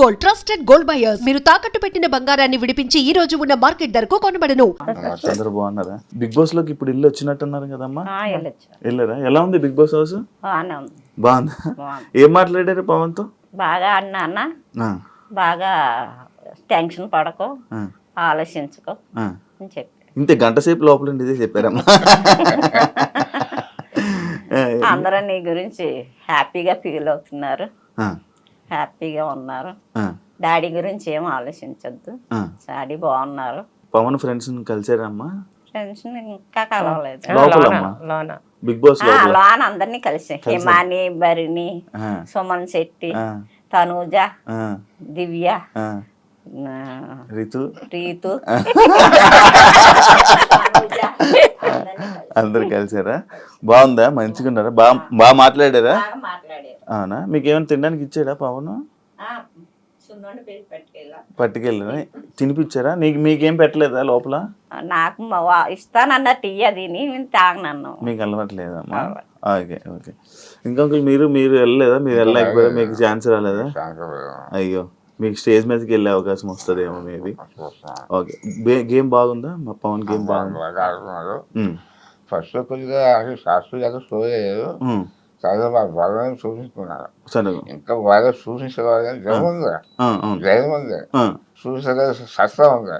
Gold, trusted gold buyers. మీరు తాకట్టు పెట్టిన బంగారాన్ని విడిపించి ఈ రోజు ఉన్న మార్కెట్ ధరకు కొనబడను. అందరూ బాగున్నారా? బిగ్ బాస్ లోకి ఇప్పుడు ఇల్లు వచ్చినట్టున్నారు కదమ్మా, వెళ్ళొచ్చు. వెళ్ళారా? ఎలా ఉంది బిగ్ బాస్ హౌస్? బాగానే ఉంది. బాగుందా? బాగుంది. ఏం మాట్లాడారు పవన్ తో? బాగా అన్న ఆ, బాగా టెన్షన్ పడకు, ఆ, ఆలోచించుకో ఆ. అని చెప్పి ఇంతే గంట సేపు లోపల ఉండి ఇదే చెప్పారమ్మా. అందరూ నీ గురించి హ్యాపీగా ఫీల్ అవుతున్నారు, ఆ, హ్యాపీగా ఉన్నారు. ఆ, డాడీ గురించి ఏం ఆలోచించొద్దు, ఆ. డాడీ బాగున్నారు. పవన్ ఫ్రెండ్స్ కలిసారమ్మా టెన్షన్ ఇంకా కలవలేదు. లోపలమ్మా? బిగ్ బాస్ లోపల లోన్ అందరినీ కలిసి హిమాని, బరిని, ఆ, సుమన్ శెట్టి, ఆ, తనూజ, ఆ, దివ్య, ఆ. ఆ, రితు రీతు, అందరు కలిసారా? బాగుందా? మంచిగా ఉన్నారా? బాగా బాగా మాట్లాడారా? బాగా మాట్లాడారు. అవునా? మీకు ఏమైనా తినడానికి ఇచ్చాడా పవన్? సున్నుండి పెట్టి పట్టుకెళ్ళా. పట్టుకెళ్ళరా? తినిపించారా? మీకేం పెట్టలేదా లోపల? నాకు ఇస్తానన్న టీ అది నేను తాగనన్ను. మీకు అలవాట్లేదమ్మా? Okay okay. ఇంకొకరు మీరు వెళ్ళలేదా? మీరు వెళ్ళలేకపోయారా? మీకు ఛాన్స్ రాలేదా? అయ్యో, మీకు స్టేజ్ మీదకి వెళ్ళే అవకాశం వస్తుందేమో మేబీ. ఓకే. గేమ్ బాగుందా? మా పవన్ గేమ్ బాగుంది. ఫస్ట్ కొద్దిగా శాస్త్రి గారు స్టోరీ లేదు, చాలా బాగా చూపించుకున్నారు. సరే. ఇంకా బాగా చూపించేవారు కానీ జయం ఉంది, జయం ఉంది, చూపించే సత్తా ఉంది,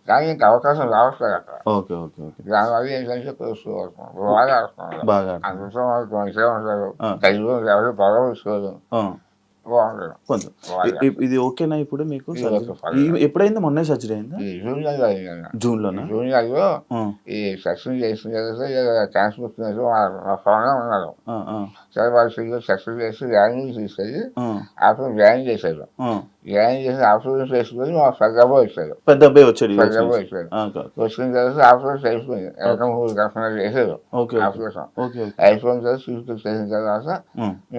కానీ ఇంకా అవకాశం రావట్లేదు అక్కడ. Okay okay okay. దానివల్ల ఏంటంటే బాగా ఆడుతున్నారు, బాగా అందులో మంచిగా ఉంటారు, కలిగి ఎవరు బాగా తీసుకోదు, బాగుంటారు. కొంచెం ఇది ఓకేనా ఇప్పుడు మీకు? ఎప్పుడైంది? మొన్నే సర్జరీ అయిందా? ఈ జూన్ జూన్లోనా? జూనియర్లో ఈ సెక్షన్ చేసిన క్యాన్సర్ వచ్చినట్టు ఉన్నారు. సరే వాళ్ళు సెక్షన్ చేసి వ్యాయామం తీసుకెళ్ళి ఆఫ్టర్ వ్యాయామం చేశారు. వ్యాయామం చేసి ఆపరేషన్ చేసుకుని మా పెద్ద అబ్బాయి వచ్చాడు. పెద్ద అబ్బాయి వచ్చాడు. వచ్చిన తర్వాత ఆపరేషన్ అయిపోయింది. 3 గంటలు చేశారు ఆపరేషన్. అయిపోయిన తర్వాత తీసుకొచ్చేసిన తర్వాత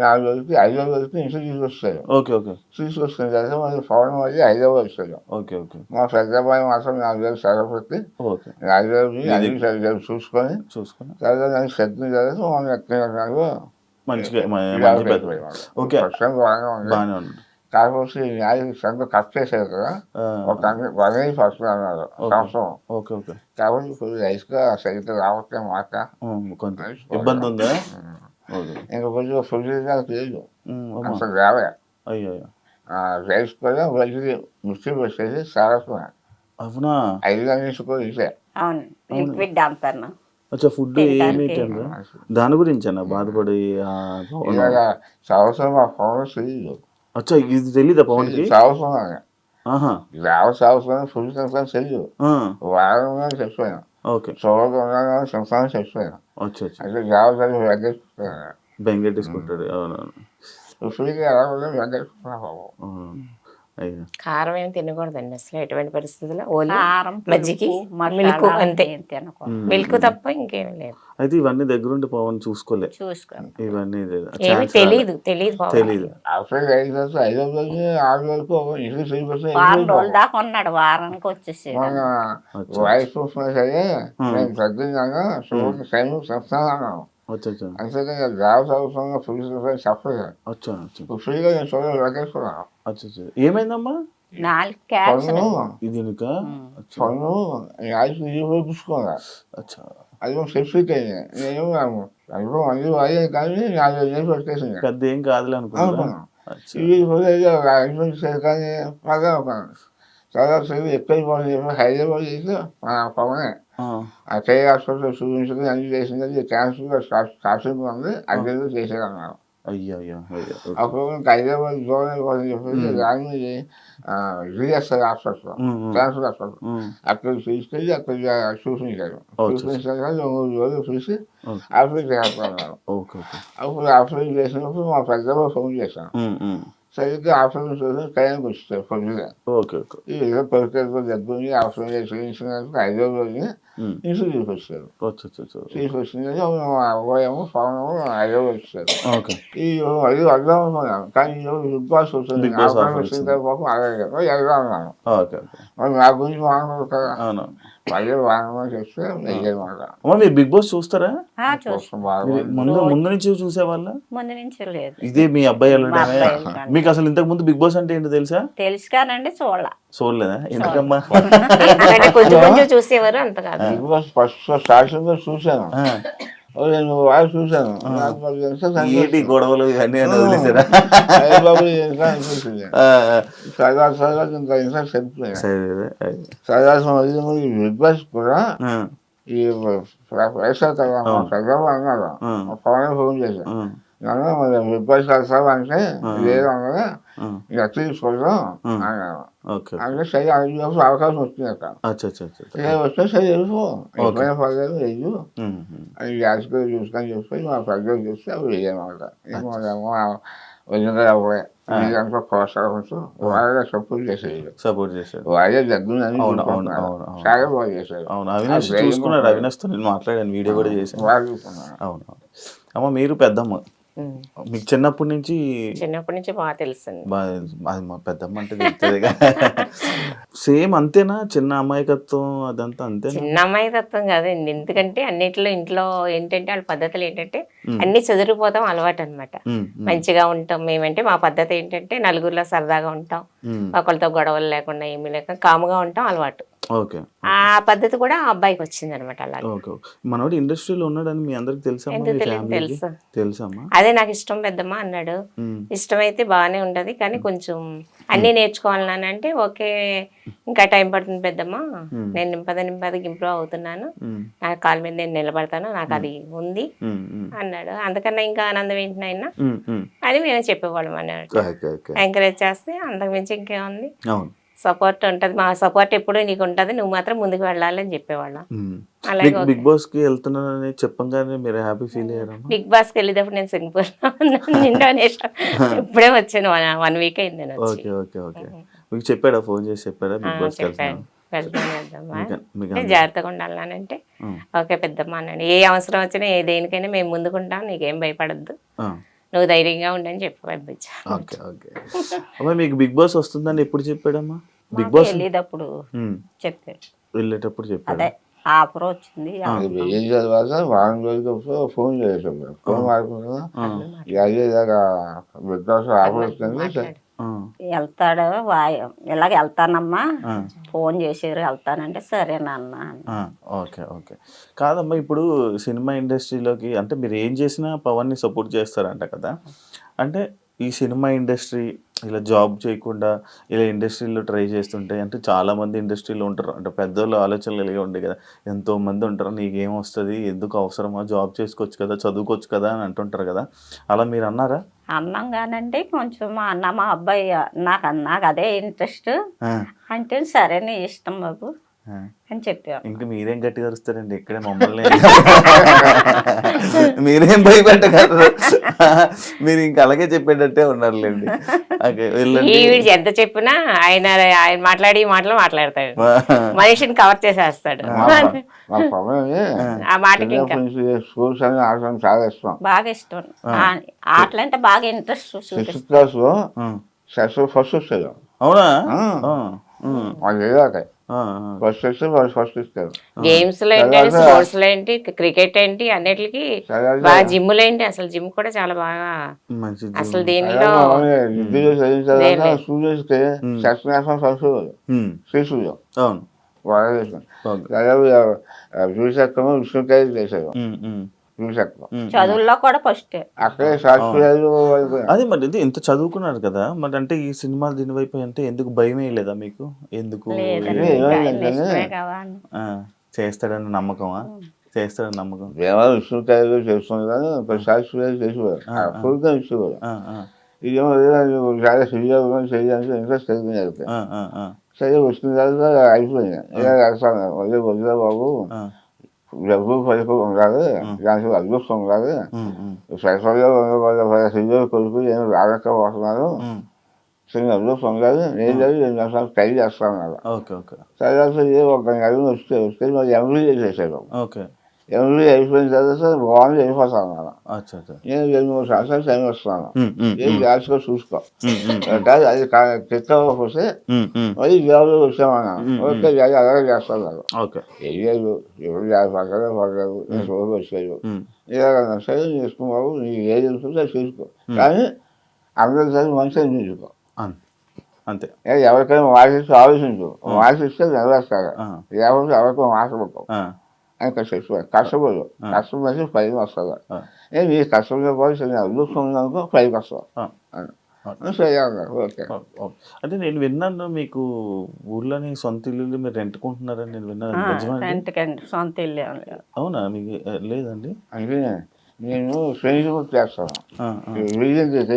4 రోజులకి 5వ రోజుకి ఇంటికి తీసుకొచ్చారు. తీసుకొచ్చిన తర్వాత మళ్ళీ పవన్ మళ్ళీ 5వ వచ్చాడు. మా పెద్ద అబ్బాయి మాత్రం 4 రోజులు సెలవు పెట్టి 4 రోజులు అన్ని సరిగ్గా చూసుకొని తర్వాత నన్ను సెట్టిన తర్వాత మనం ఎక్కడ బాగానే ఉంది. కాకపోతే న్యాయం సంత కట్ చేశారు కదా, ఒక 1% అన్నారు సంవత్సరం. కాబట్టి కొద్దిగా రైస్గా సరిగ్గా రావట్లే మాట, ఇబ్బంది ఉందా? ఇంకా కొద్దిగా ఫుడ్గా తెలియదు అసలు రావే. రైస్ కూడా వెళ్ళి మిక్సీ వచ్చేసి సారస్వా అవునా? 5 గంటల కూడా ఇచ్చే. అవును, లిక్విడ్ అంటాను. అచ్చా, ఫుడ్ ఏమి దాని గురించి అన్న బాధపడి సంవత్సరం మా పవన్ తెలియదు. అచ్చా, ఇది తెలీదా పవన్కి? సంవత్సరం సంవత్సరం ఫుడ్ సంవత్సరం తెలియదు. వారంగా చచ్చిపోయాను, చూడకుండా సంవత్సరం చచ్చిపోయాను. అంటే జాగ్రత్త వెంకటేశ్వర బెంగెట్టేసుకుంటాడు. అవునవును. ఫుడ్గా ఎలా ఉందో వెంకటేశ్వర బాబు. కారం ఏమి తినకూడదండి అసలు ఎటువంటి పరిస్థితుల్లో. కారం, మజ్జిగ, మిల్క్ అంతే. మిల్క్ తప్ప ఇంకేమీ లేదు. అయితే ఇవన్నీ దగ్గరుండి పవన్ చూసుకోలే, ఇవన్నీ ఏమి తెలీదు. అసలు 5 రోజులు 5వ రోజు 6 రోజులకు ఇంటికి సరిపోతే వారం రోజుల దాకా ఉన్నాడు, వారానికి వచ్చేసి వాయిస్ చూస్తున్నా సరే నేను పెద్దగా చూడండి సైన్ చెప్తాను. అంతేకాని జాబ్ అవసరంగా ఫుల్ చెప్పలేదు. ఫ్రీగా నేను చూడాలి వెంకటేశ్వరరావు. ఏమైందమ్మా? 4 క్యాన్సర్ పన్ను చూపించుకోగా అది సెప్సిక్ అయింది. నేను అనుభవం అన్ని వాయి కానీ 4 నెలలు పెట్టేసింది. పెద్ద ఏం కాదులే అనుకున్నాను. కానీ బాగా చాలా ఎక్కువైపోయింది. హైదరాబాద్ చేసి పవనే ఆ చేయి హాస్పిటల్ చూపించుకుని అన్ని చేసింది. క్యాన్సర్ స్టార్టింగ్ ఉంది, అన్ని చేసేది అన్నారు. అప్పుడు హైదరాబాద్ దూరం అయిపోతుంది చెప్పేసి దాన్ని జిఎస్ఐ హాస్పిటల్, క్యాన్సర్ హాస్పిటల్ అక్కడికి తీసుకెళ్ళి అక్కడ చూపించారు. చూపించాక 3 రోజులు చూసి ఆపరేషన్ చేస్తున్నారు. అప్పుడు ఆపరేషన్ చేసినప్పుడు మా పెద్దమ్మ ఫోన్ చేశాను. సరిగ్గా ఆపరేషన్ చూసి టైంకి వచ్చారు పొద్దుగా. ఈ విధంగా పరిస్థితులు దగ్గర ఆపరేషన్ చేయించినందుకు 5వ రోజుని ఇంటికి తీసుకొచ్చారు. వచ్చు. తీసుకొచ్చింది అబ్బాయేమో పవన్ హైదరాబాద్ వచ్చారు. ఓకే. ఈ అది అర్థం అనుకున్నాను, కానీ ఈరోజు బిగ్ బాస్ వచ్చింది. బిగ్ బాస్ అవకాశం ఆఫర్ వచ్చిన వచ్చింది. తర్వాత అలాగే వెళ్దాం అన్నాను. ఓకే. మరి నా గురించి వాడకూడదు కదా, అవును. మళ్ళీ వాడమని చెప్తే వెయ్యమాట. అమ్మ మీరు బిగ్ బాస్ చూస్తారా? చూస్తాం. బాగా ముందు నుంచి చూసేవాళ్ళ? ముందు నుంచి లేదు. ఇదే మీ అబ్బాయి మా వెళ్ళడమే? అబ్బాయి వెళ్ళడం. మీకు అసలు ఇంతకు ముందు బిగ్ బాస్ అంటే ఏంటో తెలుసా? తెలుసు కానండి చూడలేదా? ఎందుకమ్మా? ఎందుకంటే కొంచెం కొంచెం చూసేవారు, అంత కాదు. బిగ్ బాస్ ఫస్ట్ స్టార్టింగ్ లో చూశాను. నేను వాడు చూశాను. నాకు మరి ఎంత ఏంటి సంతోషం. గొడవలు ఇవన్నీ అని వదిలేసారా? అయ్య బాబు ఎంత అనిపించింది. సరదా ఇంత ఇంట్రెస్ట్ వెళ్ళిపోయాను. సరే. సరదా బిగ్ బాస్ కూడా ఈ వైఎస్ఆర్ చంద్రబాబు అన్నారు, పవన్ ఫోన్ చేశాను. నన్ను మరి బిగ్ బాస్ వస్తావు అంటే లేదు అన్నది, ఇక తీసుకుంటాం అన్నాను. ఓకే. అంటే సరే అడిగినప్పుడు అవకాశం వచ్చింది అక్కడ. అచ్చా. వస్తే సరే వెళ్ళిపో, ఎప్పుడైనా పర్లేదు వెయ్యు అని గ్యాస్కి చూసుకొని చూసుకొని మా పెద్దలు చూస్తే అవి వేయమాట. వదిలిగా అవ్వే ఇదంతా ప్రోత్సాహించు వాళ్ళే సపోర్ట్ చేసేది. వాళ్ళే దగ్గర చాలా బాగా చేశారు. అవును, అవినాష్ చూసుకున్నాడు. అవినాష్తో నేను మాట్లాడాను, వీడియో కూడా చేశాను. వాళ్ళు చూసుకున్నారు. అవును. అమ్మ మీరు పెద్దమ్మ, మీకు చిన్నప్పటి నుంచి బాగా తెలుసండి. అది మా పెద్దమ్మ అంటే తెలుస్తుంది. సేమ్ అంతేనా? చిన్న అమాయకత్వం అదంతా అంతేనా? చిన్న అమ్మాయి తత్వం కాదండి, ఎందుకంటే అన్నిట్లో ఇంట్లో ఏంటంటే వాళ్ళ పద్ధతులు ఏంటంటే అన్ని చదువుకుపోతాం అలవాటు అనమాట. మంచిగా ఉంటాం మేమంటే, మా పద్ధతి ఏంటంటే నలుగురిలో సరదాగా ఉంటాం, ఒకరితో గొడవలు లేకుండా ఏమీ లేక కాముగా ఉంటాం అలవాటు. ఓకే. ఆ పద్ధతి కూడా ఆ అబ్బాయికి వచ్చింది అనమాట. అలాగే మనోడు ఇండస్ట్రీలో ఉన్నాడని మీ అందరికి తెలుసు. తెలుసమ్మా? అదే నాకు ఇష్టం పెద్దమ్మ అన్నాడు. ఇష్టమైతే బాగానే ఉంటది, కానీ కొంచెం అన్ని నేర్చుకోవాలని అంటే ఓకే, ఇంకా టైం పడుతుంది పెద్దమ్మ, నేను నింపదికి ఇంప్రూవ్ అవుతున్నాను, నా కాళ్ళ మీద నేను నిలబడతాను, నాకు అది ఉంది అన్నాడు. అందుకన్నా ఇంకా ఆనందం ఏంటి నాయన అని మేము చెప్పేవాళ్ళం అన్నట్టు. ఎంకరేజ్ చేస్తే అంతకుమించి ఇంకేముంది, సపోర్ట్ ఉంటది, మా సపోర్ట్ ఎప్పుడు నీకు ఉంటది, నువ్వు మాత్రం ముందుకు వెళ్ళాలి అని చెప్పేవాళ్ళం. అలాగే బిగ్ బాస్ కి వెళ్తున్నానని చెప్పంగానే మీరు హ్యాపీ ఫీల్ అయ్యారా? బిగ్ బాస్ కి వెళ్ళేటప్పుడు నేను సింగపూర్ ఇండోనేషియా ఇప్పుడే వచ్చాను, 1 వీక్ అయింది నేను వచ్చి. ఓకే. మీకు చెప్పాడా, ఫోన్ చేసి చెప్పాడా బిగ్ బాస్ కి చెప్పాను, వెళ్దామా జాగ్రత్తగా ఉండాలంటే ఓకే పెద్దమ్మ అన్నాడు. ఏ అవసరం వచ్చినా ఏ దేనికైనా మేము ముందుకుంటాం, నీకేం భయపడద్దు, నువ్వు ధైర్యంగా ఉండని చెప్పి పంపించా. ఓకే. మీకు బిగ్ బాస్ వస్తుందని ఎప్పుడు చెప్పాడమ్మా? బిగ్ బాస్ వెళ్ళేటప్పుడు చెప్పాడు, వెళ్ళేటప్పుడు చెప్పాడు. అదే ఆఫర్ వచ్చింది. ఏం తర్వాత వారం రోజులప్పుడు ఫోన్ చేసాం, ఫోన్ మాట్లాడుకున్నా బిగ్ బాస్ ఆఫర్ వచ్చింది, వెళ్తాడు ఇలాగ వెళ్తానమ్మా, ఫోన్ చేసారు వెళ్తానంటే సరేనన్నా. ఓకే. కాదమ్మా, ఇప్పుడు సినిమా ఇండస్ట్రీలోకి అంటే మీరు ఏం చేసినా పవన్ని సపోర్ట్ చేస్తారంట కదా, అంటే ఈ సినిమా ఇండస్ట్రీ ఇలా జాబ్ చేయకుండా ఇలా ఇండస్ట్రీలో ట్రై చేస్తుంటే, అంటే చాలామంది ఇండస్ట్రీలో ఉంటారు, అంటే పెద్దోళ్ళు ఆలోచనలు కలిగి ఉండే కదా, ఎంతోమంది ఉంటారు, నీకేం వస్తుంది, ఎందుకు అవసరమా, జాబ్ చేసుకోవచ్చు కదా, చదువుకోవచ్చు కదా అని అంటుంటారు కదా, అలా మీరు అన్నారా? అన్నాం కానండి, కొంచెం మా అబ్బాయి నాకు అదే ఇంట్రెస్ట్ అంటే సరే నీ ఇష్టం బాబు అని చెప్పారు. ఇంకా మీరేం గట్టిగా అరుస్తారండి, ఇక్కడే మమ్మల్ని మీరేం భయపెట్టగలరు, మీరు ఇంకా అలాగే చెప్పేటట్టే ఉన్నారులేండి. ఎంత చెప్పినా ఆయన మాట్లాడి మాటలు మాట్లాడతాడు, మనిషిని కవర్ చేసేస్తాడు. ఆ మాటకి ఇంకా స్కూల్స్ అని ఆడటం చాలా ఇష్టం, బాగా ఇష్టం, ఆటలంటే బాగా ఇంట్రెస్ట్. 6th క్లాస్ లో ఫస్ట్ వచ్చాడు. అవునా? ఫస్ట్ ఇస్తారు. గేమ్స్ లో ఏంటి, స్పోర్ట్స్ లో ఏంటి, క్రికెట్ ఏంటి, అన్నిటికి బాగా, జిమ్ లో ఏంటి, అసలు జిమ్ కూడా చాలా బాగా, అసలు దీనిలో చదువుల్లో కూడా ఫస్ట్. అదే మరి ఎంత చదువుకున్నారు కదా, మరి అంటే ఈ సినిమా దీని వైపు అంటే ఎందుకు భయమే లేదా మీకు? ఎందుకు చేస్తాడని నమ్మకమా? చేస్తాడని నమ్మకం విష్ణుకాయలు చేస్తుంది కానీ ప్రతిసారి చేసేవారు, ఇచ్చేవారు. ఇదేమో చాలా చేయడానికి ఇంట్రెస్ట్ కలిగింది. సరే వచ్చిన తర్వాత అయిపోయింది, వదిలే బాబు, డబ్బు పైపు ఉండాలి, దానికి అదృష్టం ఉండాలి, సైఫర్లో కొడుకు ఏమి రాలేకపోతున్నారు, చిన్నప్పుడు పొందాలి నేను 2 సంవత్సరాలు ట్రై చేస్తాను అలా. ఓకే ఓకే తర్వాత ఒక నెల వస్తే మరి ఎంబీ చేసేసాడు. ఓకే. ఎంబీ అయిపోయిన తర్వాత బాగుంది వెళ్ళిపోతాను అలా. అచ్చా అచ్చా. నేను 2-3 సంవత్సరాలు టైం వస్తాను. ఏం జాగ్రత్తగా చూసుకో. అది చెక్ అవ్వకపోతే మళ్ళీ జాబ్లో వచ్చామన్నాను. ఓకే అలాగే చేస్తాను అలా. ఓకే. వెయ్యారు ఎవరు పక్కనే పడ్డారు రోజు వచ్చారు. ఇలాగన్నా సరే చేసుకున్నావు నీకు ఏది ఉంటుందో చూసుకో, కానీ అందరిసారి మంచిగా చూసుకో. అంతే. ఎవరికైనా వాసిస్తూ ఆలోచించు, వాసిస్తే నెరవేర్తారు, లేకపోతే ఎవరికైనా మాట్లాడుకో అని కష్టపడు. కష్టపడి పైకి వస్తుంది. నీ కష్టంలో కూడా సరే అదృష్టం పైకి వస్తావు. సరే అన్నారు. ఓకే. అంటే నేను విన్నాను మీకు ఊర్లోని సొంత ఇల్లు మీరు రెంట్కుంటున్నారని నేను విన్నాను. రెంట్కండి, సొంత ఇల్లు ఏం లేదు. అవునా? మీకు లేదండి? అంటే నేను ఫ్రెండ్షిప్ చేస్తాను. రీజన్ చేసి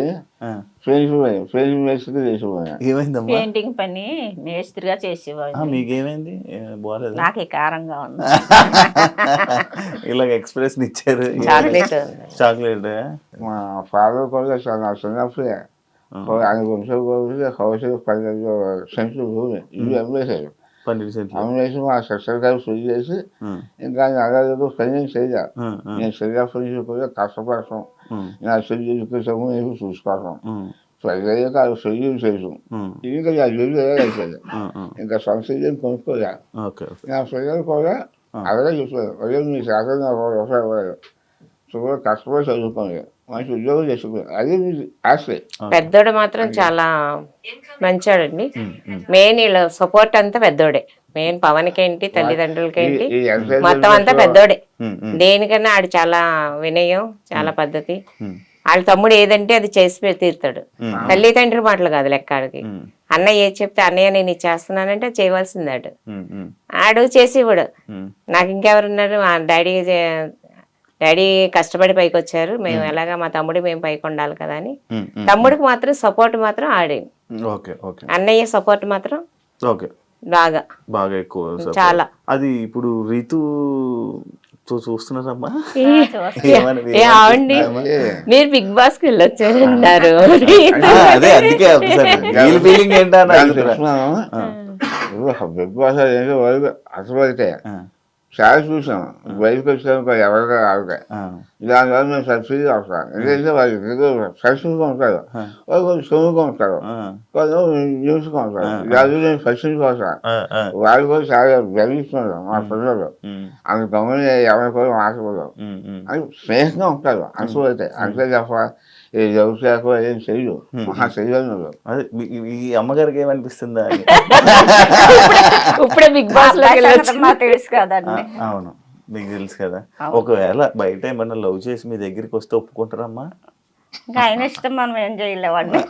ఫ్రెండ్షిప్ మేస్త్రి చేసిపోయాను. ఏమైందమ్మా? పెయింటింగ్ పని మేస్త్రిగా చేసేవాడు. మీకేమైంది? బాగాలేదు. నాకు ఈ కారంగా ఉంది. ఇలాగ ఎక్స్ప్రెస్ ఇచ్చారు. చాక్లెట్. మా ఫాదర్ కూడా చాలా చిన్నప్పుడే ఆయన వంశం కూడా కౌశల్ 12 సెంట్లు భూమి ఇల్లు అమ్మేశారు. 12 సెంట్లు అమ్మేసి మా సిస్టర్ గారు పెళ్లి చేసి ఇంకా అలాగే పని చేయాలి. నేను చిన్నప్పటి నుంచి కూడా కష్టపడతాం, నా చెల్లి ఎడ్యుకేషన్ నేను చూసుకోవటం, పెళ్ళయ్యే కాదు చెల్లి చేసాం. ఇంకా నా చెల్లి అయిపోయింది. ఇంకా సొంత ఇల్లు కొనుక్కోలే. నా పిల్లలు కూడా అలాగే చెప్పారు, అదే మీ శాతం నాకు రూపాయలు ఇవ్వలేదు, సుమారు కష్టపడి చదువుకోండి, మంచి ఉద్యోగం చేసుకున్నాను, అది మీ ఆస్తి. పెద్దోడు మాత్రం చాలా మంచోడండి. మెయిన్ వీళ్ళ సపోర్ట్ అంతా పెద్దోడే. మెయిన్ పవన్కి ఏంటి, తల్లిదండ్రులకి ఏంటి, మొత్తం అంతా పెద్దోడే. దేనికన్నా ఆడు చాలా వినయం, చాలా పద్ధతి. వాళ్ళ తమ్ముడు ఏదంటే అది చేసి తీరుతాడు. తల్లిదండ్రుల మాటలు కాదు లెక్క ఆడికి. అన్నయ్య ఏది చెప్తే అన్నయ్య నేను ఇది చేస్తున్నానంటే చేయవలసింది ఆడు. ఆడు చేసి ఇవ్వడు. నాకు ఇంకెవరున్నారు, డాడీ కష్టపడి పైకి వచ్చారు, మేము ఎలాగా మా తమ్ముడు మేము పైకి ఉండాలి కదా అని. తమ్ముడికి మాత్రం సపోర్ట్ మాత్రం ఆడే. అన్నయ్య సపోర్ట్ మాత్రం బాగా ఎక్కువ, చాలా. అది ఇప్పుడు రీతు చూస్తున్నారమ్మా? ఏమండి మీరు బిగ్ బాస్ కి వెళ్ళొచ్చారన్నారు. అదే అందుకే ఫీలింగ్ ఏంటన్నా బిగ్ బాస్ అసలు చాలా చూసాం. బయటకు వచ్చాక ఎవరిగా ఆవిడ దానివల్ల మేము సబ్సిడీ వస్తాం. ఎందుకంటే వాళ్ళు సబ్సిడీగా ఉంటారు, వాళ్ళు కొంచెం సొమ్ముగా ఉంటారు, కొంచెం న్యూస్గా ఉంటారు. దాని నేను సబ్సిడీ వస్తాను. వాళ్ళు కూడా చాలా గర్విస్తున్నారు మా పిల్లలు. అంత గమని ఎవరి కూడా మాట్లాడరు అని స్నేహంగా ఉంటారు. అనుకోవైతే అంతే తప్ప వ్యవసాయకు ఏం చెయ్యు, మహా చెయ్యను. అదే ఈ అమ్మగారికి ఏమనిపిస్తుందా? ఇప్పుడే బిగ్ బాస్ తెలుసు కదండి. అవును, మీకు తెలుసు కదా. ఒకవేళ బయట ఏమన్నా లవ్ చేసి మీ దగ్గరికి వస్తే ఒప్పుకుంటారమ్మా? ఇంకా ఆయన ఇష్టం, మనం ఏం చేయలేవండి.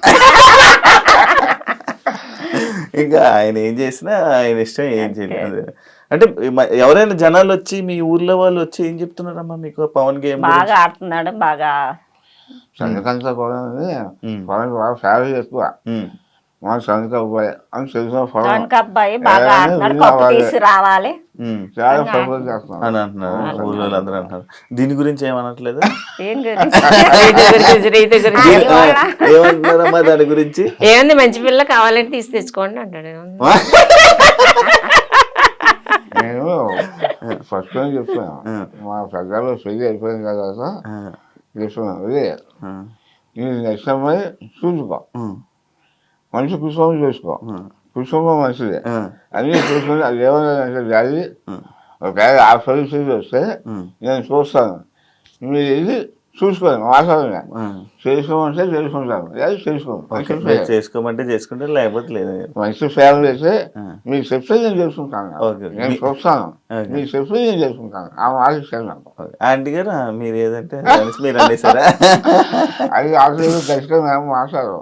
ఇంకా ఆయన ఏం చేసినా ఆయన ఇష్టం, ఏం చేయలేదు. అంటే ఎవరైనా జనాలు వచ్చి మీ ఊర్లో వాళ్ళు వచ్చి ఏం చెప్తున్నారమ్మా మీకు? పవన్ గేమ్ బాగా ఆడుతున్నాడు, బాగా సంతకంతా కూడా పవన్ బాగా ఫ్యామిలీ ఎక్కువ. మా సంతక అబ్బాయి అని తెలిసిన అబ్బాయి బాగా ఆడుతున్నాడు, కప్పు తీసి రావాలి చాలా సపోర్ట్ చేస్తున్నాం అని అంటున్నారు ఊళ్ళో అందరూ అంటున్నారు. దీని గురించి ఏమనట్లేదు? ఏమంటున్నారమ్మా దాని గురించి? ఏముంది, మంచి పిల్ల కావాలంటే తీసి తెచ్చుకోండి అంటాడు. నేను ఫస్ట్ టైం చెప్తాను, మా పెద్దలు పెళ్లి అయిపోయిన తర్వాత చెప్తున్నాను, అదే నేను నెక్స్ట్ అమ్మాయి చూసుకో, మంచి కుటుంబం చూసుకో, కుటుంబం మంచిదే అన్నీ చూసుకుని అది ఏమన్నా జాలి ఒకవేళ ఆ పరిస్థితి వస్తే నేను చూస్తాను, మీరు ఇది చూసుకోండి, మాట్లాడమే చేసుకోమంటే చేసుకుంటాను, లేదు చేసుకోమంటే చేసుకుంటే లేకపోతే లేదు. మంచి ఫ్యామిలీ అయితే మీకు చెప్తే నేను చేసుకుంటాను, నేను చూస్తాను, మీకు చెప్తే నేను చేసుకుంటాను, ఆ ఆలోచన ఆంటీ గారు మీరు ఏదంటే మీరు అనేసారా? అది ఆలోచన ఖచ్చితంగా మేము మాట్లాడరు.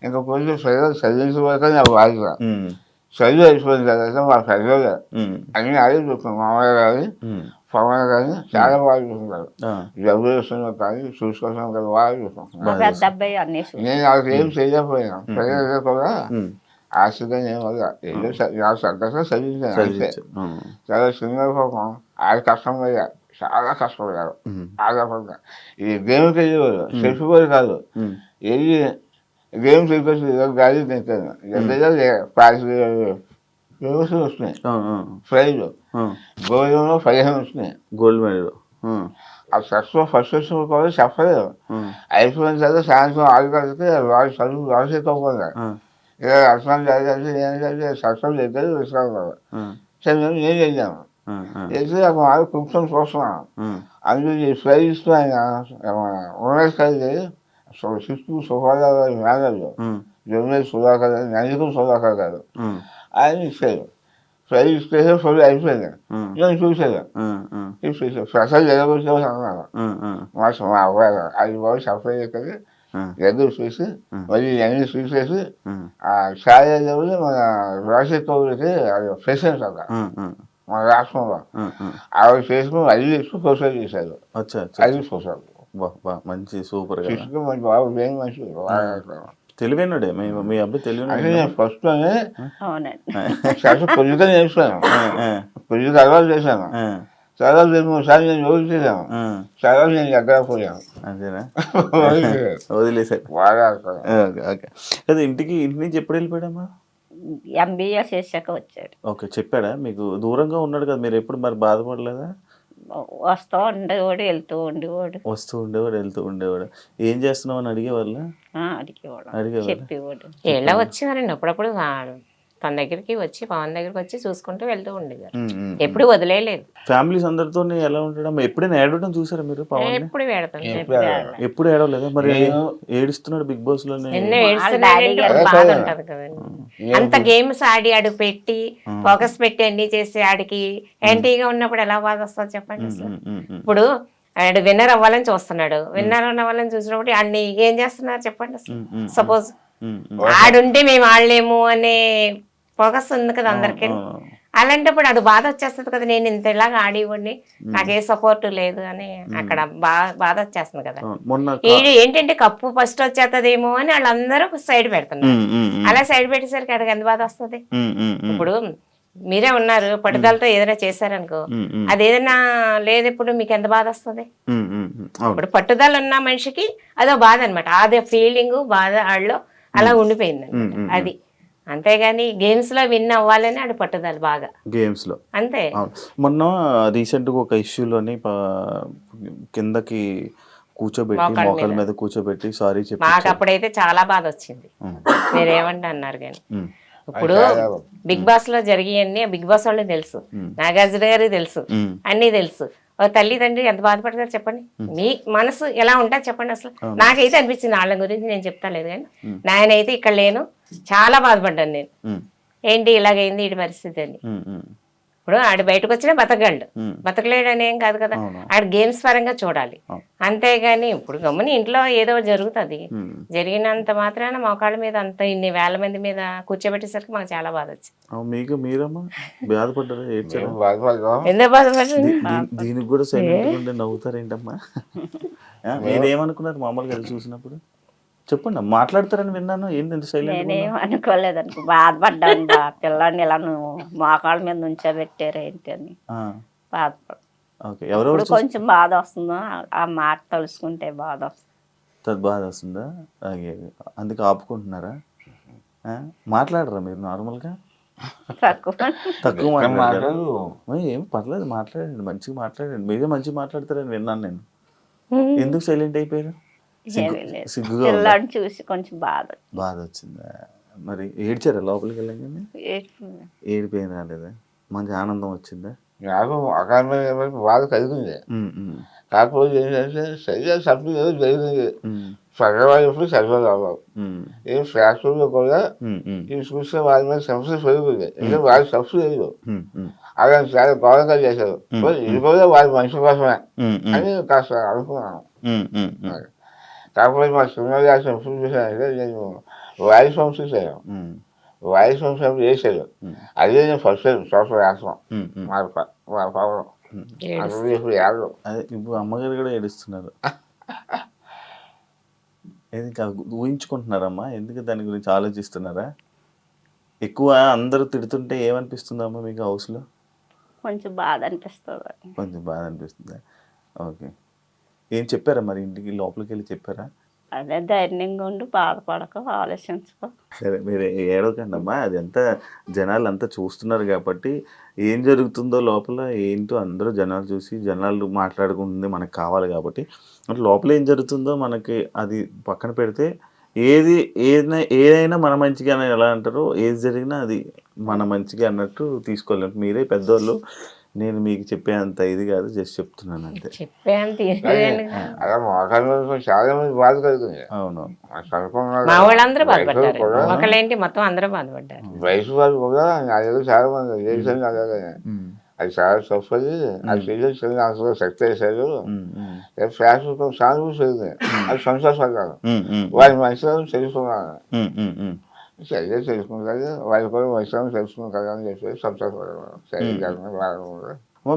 ఇంకా కొంచెం ప్రజలు చదివించబోతే నాకు బాధ్యత. చదువు అయిపోయిన తర్వాత మా ప్రజలు అన్ని అదే చూస్తున్నాం, మామయ్య కానీ పవన్ కానీ చాలా బాగా చూసుకుంటారు. డబ్బులు వస్తున్నా కానీ చూసుకోవడం కదా బాగా చూసుకుంటున్నాను. నేను వాళ్ళకి ఏం చేయలేకపోయినా ప్రజలు కూడా ఆశగా నేను ఏదో నా సంతోషంగా చదివించాను. చాలా చిన్న పాపం ఆడ కష్టమయ్యా, చాలా కష్టపడ్డారు. ఆధారపడ్డా ఈ గేమ్కి వెళ్ళేవారు, చెప్పుకోరు కాదు, వెళ్ళి గేమ్ తీసుకొచ్చి గాలి తింటాను ఎంత ప్రైజ్ ఫేమస్ వస్తున్నాయి ప్రైజ్ గోల్డ్లో 15 వస్తున్నాయి. Gold medal. ఆ ఫస్ట్ వచ్చిన కూడా చెప్పలేదు. అయిపోయిన తర్వాత సాయంత్రం 6 గంటలకి వాళ్ళు చదువు రాసేసుకోకుండా ఇలా అర్థం చదివి ఏంటంటే సక్సెస్ చేస్తే విశ్రాంతి. సరే మేము ఏం చేద్దాము చేసి అక్కడ వాళ్ళు కూర్చొని చూస్తున్నాను. అందులో ఈ ప్రైజ్ ఇస్తూ ఆయన ఉన్నది కలిగి సిక్స్తు సుఖాలు మేనేజర్ జొన్నది సుధాకర్ గారు నందికం సుధాకర్ గారు ఆయన ఇచ్చారు. ప్రైజ్ ఇస్తే ఫుల్ అయిపోయింది. నేను చూసాను స్పెషల్ జరగవచ్చు అన్నాను. మా అబ్బాయి 5 బాబు సప్లై చేస్తుంది ఎదురు చూసి మళ్ళీ అన్ని చూసేసి ఆ ఛాయలు మన రాజశేఖర్కి అది ప్రెసిడెంట్ అక్కడ మన రాష్ట్రంలో ఆవిడ చేసుకుని అది చేసుకుని ప్రొసైడ్ చేశారు. అది ప్రొసైడ్ మంచి సూపర్ మంచి బాబు ఏం మంచి తెలివైనడే మీ అబ్బాయి తెలివైన. నేను ఫస్ట్ అవునండి. పొద్దుగా నేర్చుకున్నాను, పొద్దుగా అలవాటు చేశాను. చాలా 2-3 సార్లు నేను యోగి చేశాను, చాలా నేను ఎక్కడ పోయాను. అంతేనా? వదిలేసారు. బాగా ఓకే. అదే ఇంటి నుంచి ఎప్పుడు వెళ్ళిపోయాడమ్మా? MBA చేశాక వచ్చాడు. ఓకే. చెప్పాడా మీకు? దూరంగా ఉన్నాడు కదా, మీరు ఎప్పుడు మరి బాధపడలేదా? వస్తూ ఉండేవాడు, వెళ్తూ ఉండేవాడు. వస్తూ ఉండేవాడు, వెళ్తూ ఉండేవాడు. ఏం చేస్తున్నావు అని అడిగేవాళ్ళ? అడిగేవాడు, చెప్పేవాడు. ఇలా వచ్చేవారండి అప్పుడప్పుడు. తన దగ్గరికి వచ్చి పవన్ దగ్గరికి వచ్చి చూసుకుంటూ వెళ్తూ ఉండేవారు. ఎప్పుడు వదిలేదు. ఫ్యామిలీస్ అందరితో ఎలా ఉంటాడమ్మా? ఎప్పుడైనా ఏడవడం చూసారా మీరు? పవన్ ఎప్పుడు పెడతాను, ఎప్పుడు ఏడవలేదా? మరి ఏడుస్తున్నాడు బిగ్ బాస్ లో. ఎన్నో ఏడుస్తున్నాడు, బాధ ఉంటది కదండి. అంత గేమ్స్ ఆడి ఆడు పెట్టి ఫోకస్ పెట్టి అన్ని చేసి ఆడికి యాంటీగా ఉన్నప్పుడు ఎలా బాధ వస్తుంది చెప్పండి అసలు. ఇప్పుడు ఆడు విన్నర్ అవ్వాలని చూస్తున్నాడు, విన్నర్ అవ్వాలని చూసినప్పుడు ఆడిని ఏం చేస్తున్నారు చెప్పండి అసలు. సపోజ్ ఆడుంటే మేము ఆడలేము అనే ఫోకస్ ఉంది కదా అందరికి. అలాంటప్పుడు అది బాధ వచ్చేస్తుంది కదా, నేను ఇంత ఇలాగా ఆడివ్వండి నాకు ఏ సపోర్ట్ లేదు అని అక్కడ బాధ వచ్చేస్తుంది కదా. ఏంటంటే కప్పు ఫస్ట్ వచ్చేస్తుందేమో అని వాళ్ళందరూ సైడ్ పెడుతున్నారు. అలా సైడ్ పెట్టేసరికి అక్కడికి ఎంత బాధ వస్తుంది. ఇప్పుడు మీరే ఉన్నారు, పట్టుదలతో ఏదైనా చేశారనుకో, అదేదైనా లేదు ఇప్పుడు మీకు ఎంత బాధ వస్తుంది. ఇప్పుడు పట్టుదల ఉన్న మనిషికి అదో బాధ అనమాట, అదే ఫీలింగ్ బాధ ఆడలో అలా ఉండిపోయింది అనమాట. అది అంతేగాని గేమ్స్ లో విన్ అవ్వాలని ఆడు పట్టుదల బాగా గేమ్స్ లో అంతే. మొన్న రీసెంట్ గా ఒక ఇష్యూలోని కిందకి కూర్చోబెట్టి మోకాళ్ళ మీద కూర్చోబెట్టి సారీ చెప్పి మాకు అప్పుడైతే చాలా బాధ వచ్చింది. మీరేమంటే అన్నారు కానీ ఇప్పుడు బిగ్ బాస్ లో జరిగాయన్నీ బిగ్ బాస్ వాళ్ళకి తెలుసు, నాగార్జున గారికి తెలుసు, అన్ని తెలుసు. తల్లిదండ్రి ఎంత బాధపడతారు చెప్పండి, మీ మనసు ఎలా ఉంటుంది చెప్పండి అసలు. నాకైతే అనిపించింది, వాళ్ళ గురించి నేను చెప్తా లేదు కానీ నాయనైతే ఇక్కడ లేను, చాలా బాధపడ్డాను నేను. ఏంటి ఇలాగైంది ఈ పరిస్థితి అని. ఇప్పుడు ఆడు బయటకు వచ్చినా బతకగలడు, బతకలేడు అని ఏం కాదు కదా. ఆడు గేమ్స్ పరంగా చూడాలి అంతేగాని ఇప్పుడు గమ్ముని ఇంట్లో ఏదో జరుగుతుంది, జరిగినంత మాత్రాన మోకాళ్ళ మీద అంత ఇన్ని వేల మంది మీద కూర్చోబెట్టేసరికి మాకు చాలా బాధ వచ్చింది. మీకు మీరమ్మా బాధపడ్డారా? ఎందుకు బాధపడ్డారు? దీనికి కూడా సైలెంట్ నవ్వుతారేంటమ్మా? మీరేమనుకున్నారు మామూలుగా చూసినప్పుడు? చెప్పండి, మాట్లాడతారని విన్నాను. ఏంటి సైలెంట్? నేనేం అనుకోలేదు అనుకో, బాధపడ్డాను. పిల్లాడిని ఇలా నువ్వు మోకాళ్ళ మీద నుంచోబెట్టారు ఏంటి అని బాధపడు. కొంచెం బాధ వస్తుందో ఆ మాట తలుసుకుంటే బాధ వస్తుంది. బాధ వస్తుందా? అందుకే ఆపుకుంటున్నారా? మాట్లాడరా మీరు నార్మల్గా? తక్కువ మాట్లాడారు. ఏం పర్లేదు, మాట్లాడండి, మంచిగా మాట్లాడండి. మీరే మంచిగా మాట్లాడతారని విన్నాను నేను. ఎందుకు సైలెంట్ అయిపోయారు? సిగ్గుగా చూసి కొంచెం బాధ వచ్చిందా? మరి ఏడ్చారా లోపలికి వెళ్ళగానే? ఏడిపోయిన రాలేదా? మంచి ఆనందం వచ్చిందా? నాకు అకారణమైన బాధ కలిగింది. కాకపోతే ఏంటంటే సరిగ్గా సబ్జెక్ట్ ఏదో జరిగింది, చదవాలి ఎప్పుడు చదవాలి అవ్వాలి. ఏం ఫ్యాక్టరీలో కూడా ఇది చూస్తే వాళ్ళ మీద సమస్య పెరుగుతుంది, ఎందుకంటే వాళ్ళ సబ్సిడీ లేదు. అలా చాలా గౌరవంగా చేశారు. ఇది కూడా వాళ్ళ మనిషి కోసమే అని కాస్త అనుకున్నాను. కాకపోతే మా సినిమా చేసిన ఎప్పుడు చూసానంటే నేను వాయిస్ హోమ్స్ చూసాను. వాయిస్ హోమ్స్ ఎప్పుడు చేశాడు, అదే నేను ఫస్ట్ టైం సోషల్ వేస్తాం మా పవన్. ఇప్పుడు ఏడు ఇప్పుడు అమ్మగారు కూడా ఏడుస్తున్నారు. ఊహించుకుంటున్నారమ్మా? ఎందుకు దాని గురించి ఆలోచిస్తున్నారా? ఎక్కువ అందరూ తిడుతుంటే ఏమనిపిస్తుందమ్మా మీకు హౌస్లో? కొంచెం బాధ అనిపిస్తుంది. కొంచెం బాధ అనిపిస్తుందా? ఓకే. ఏం చెప్పారా మరి ఇంటికి లోపలికి వెళ్ళి చెప్పారా? అదే ధైర్యంగా ఉండి బాధపడక ఆలోచించుకో. సరే మీరు ఏడవకండి అమ్మా, అది అంతా జనాలు అంతా చూస్తున్నారు కాబట్టి ఏం జరుగుతుందో లోపల ఏంటో అందరూ జనాలు చూసి జనాలు మాట్లాడుకుంటుంది మనకు కావాలి కాబట్టి అంటే లోపల ఏం జరుగుతుందో మనకి అది పక్కన పెడితే ఏదైనా మన మంచిగా అని ఎలా అంటారో ఏది జరిగినా అది మన మంచిగా అన్నట్టు తీసుకోలేము. మీరే పెద్దోళ్ళు, నేను మీకు చెప్పేంత ఇది కాదు, జస్ట్ చెప్తున్నాను అంతే. చెప్పేంత అలా మోకాళ్ళ చాలా మంది బాధ కలుగుతుంది. అవును, మా వాళ్ళందరూ బాధపడ్డారు, ఒకళ్ళేంటి మొత్తం అందరూ బాధపడ్డారు. వయసు వాళ్ళు కూడా నాదేదో చాలా మంది చేశాను అలాగే. అది చాలా తప్పది, అది చేసేసి అందులో శక్తి వేసారు, ఫ్యాషన్ సానుభూతి అది సంతోషపడ్డాను. వారి మంచిగా తెలుసుకున్నాను, సరిగ్గా తెలుసుకుంటారు, వాళ్ళు కూడా మంచిగా తెలుసుకుంటారు అని చెప్పి సంతోషపడ్డాను. సరిగ్గా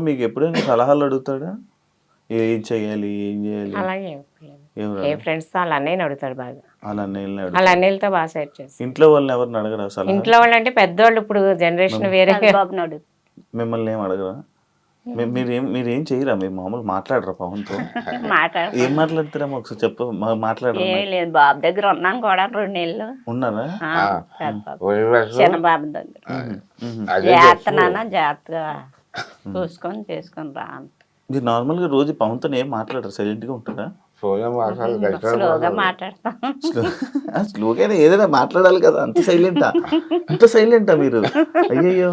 మీకు ఎప్పుడైనా సలహాలు అడుగుతాడా, ఏం చెయ్యాలి ఏం చేయాలి? అలాగే ఏ ఫ్రెండ్స్ తో వాళ్ళ అన్నయ్యని అడుగుతాడు బాగా, వాళ్ళ అన్నయ్యని వాళ్ళ అన్నయ్యతో బాగా సెట్ చేసి. ఇంట్లో వాళ్ళని ఎవరిని అడగరా సలహా? ఇంట్లో వాళ్ళు అంటే పెద్దవాళ్ళు, ఇప్పుడు జనరేషన్ వేరే. బాబుని అడుగు. మిమ్మల్ని ఏం అడగరా? మీరేం చేయరా? మీరు మామూలు మాట్లాడరా పవన్తో? ఏం మాట్లాడతారమ్మా ఒకసారి చెప్పు, మాట్లాడరా? ఏం లేదు, బాబు దగ్గర ఉన్నాను కూడా 2 నెలలు ఉన్నారా? చిన్న బాబు దగ్గర. జాగ్రత్త నాన్న, జాగ్రత్తగా చూసుకొని చేసుకొని రా అంట. మీరు నార్మల్గా రోజు పవన్తో ఏం మాట్లాడరు, సైలెంట్గా ఉంటారా? స్లోగా మాట్లాడతాం. స్లోగానే ఏదైనా మాట్లాడాలి కదా, అంత సైలెంటా మీరు? అయ్యయ్యో,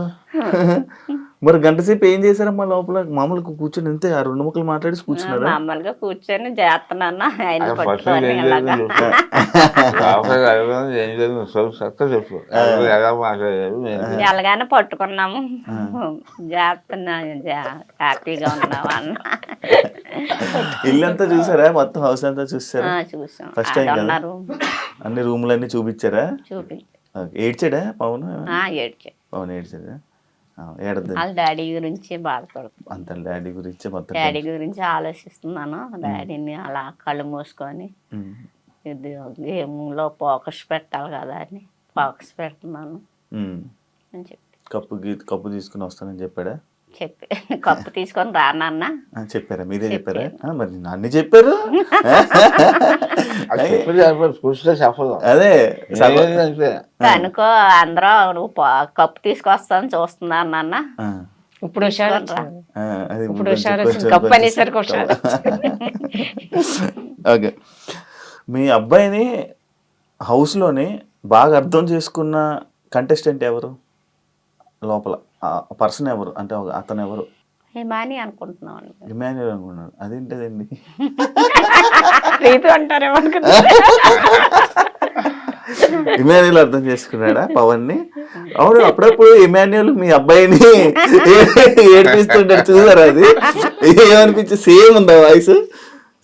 మరి గంట సేపు ఏం చేశారమ్మా లోపల? మామూలుగా కూర్చొని అంతే ఆ 2 ముక్కలు మాట్లాడి కూర్చున్నారా? మామూలుగా కూర్చొని చేస్తున్నాను ఆయన పట్టుకొని ఇలాగా. ఎలాగానే పట్టుకున్నాము, హ్యాపీగా ఉన్నాము అన్న. ఇల్లంతా చూసారా? మొత్తం హౌస్ అంతా చూసారా? చూసాం. ఫస్ట్ టైం కదా? అన్ని రూములన్నీ చూపించారా? ఏడ్చాడా పవన్? ఏడ్చా. పవన్ ఏడ్చాడా? వాళ్ళ డాడీ గురించి బాధపడుతుంది. అంత డాడీ గురించి మొత్తం డాడీ గురించి ఆలోచిస్తున్నాను. డాడీని అలా కళ్ళు మూసుకొని ఇది గేమ్లో ఫోకస్ పెట్టాలి కదా అని ఫోకస్ పెడుతున్నాను అని చెప్పి. కప్పు తీసుకుని వస్తానని చెప్పాడా? కప్పు తీసుకొని రానన్నా చెప్పారా? మీరే చెప్పారా? మరి అన్ని చెప్పారు. అదే అనుకో, అందరూ నువ్వు కప్పు తీసుకొస్తాను చూస్తున్నాను నాన్న. ఇప్పుడు కప్పు అనేసరికి ఓకే. మీ అబ్బాయిని హౌస్లోని బాగా అర్థం చేసుకున్న కంటెస్టెంట్ ఎవరు లోపల? పర్సన్ ఎవరు అంటే అతను ఎవరు? హిమాని అనుకుంటున్నాను. హిమానియల్ అనుకున్నాను. అదేంటదండి? అంటారేమో. ఇమాన్యుయల్ అర్థం చేసుకున్నాడా పవన్ ని? అవును, అప్పుడప్పుడు ఇమాన్యుయల్ మీ అబ్బాయిని ఏడిపిస్తుంటాడు, చూసారా? అది ఏమనిపించి సేమ్ ఉందా వాయిస్?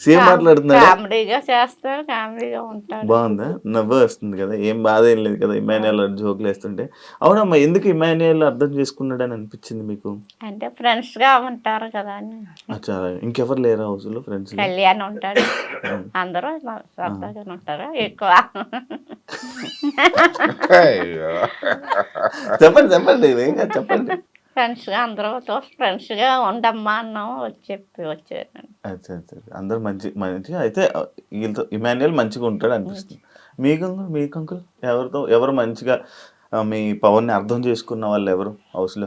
సేమ్ మాట్లాడుతున్నాడు. కామెడీగా చేస్తారు, కామెడీగా ఉంటాడు. బాగుందా? నవ్వు వస్తుంది కదా, ఏం బాధ ఏం లేదు కదా ఇమాన్యుయల్ జోకులు వేస్తుంటే? అవునమ్మా, ఎందుకు ఇమాన్యుయల్ అర్థం చేసుకున్నాడు అని అనిపించింది మీకు? అంటే ఫ్రెండ్స్ గా ఉంటారు కదా అని. అచ్చా, ఇంకెవరు లేరా హౌస్ లో ఫ్రెండ్స్? కళ్యాణ్ ఉంటాడు, అందరూ సరదాగా ఉంటారు ఎక్కువ. చెప్పండి చెప్పండి. ఫ్రెండ్స్ గా అందరూ ఫ్రెండ్స్ గా ఉండమ్మా అన్నాము, వచ్చారు. అందరు మంచిగా అయితే వీళ్ళతో ఇమాన్యుయల్ మంచిగా ఉంటాడు అనిపిస్తుంది. మీకు అంకుల్ ఎవరు మంచిగా మీ పవన్ ని అర్థం చేసుకున్న వాళ్ళు ఎవరు హౌస్ లో?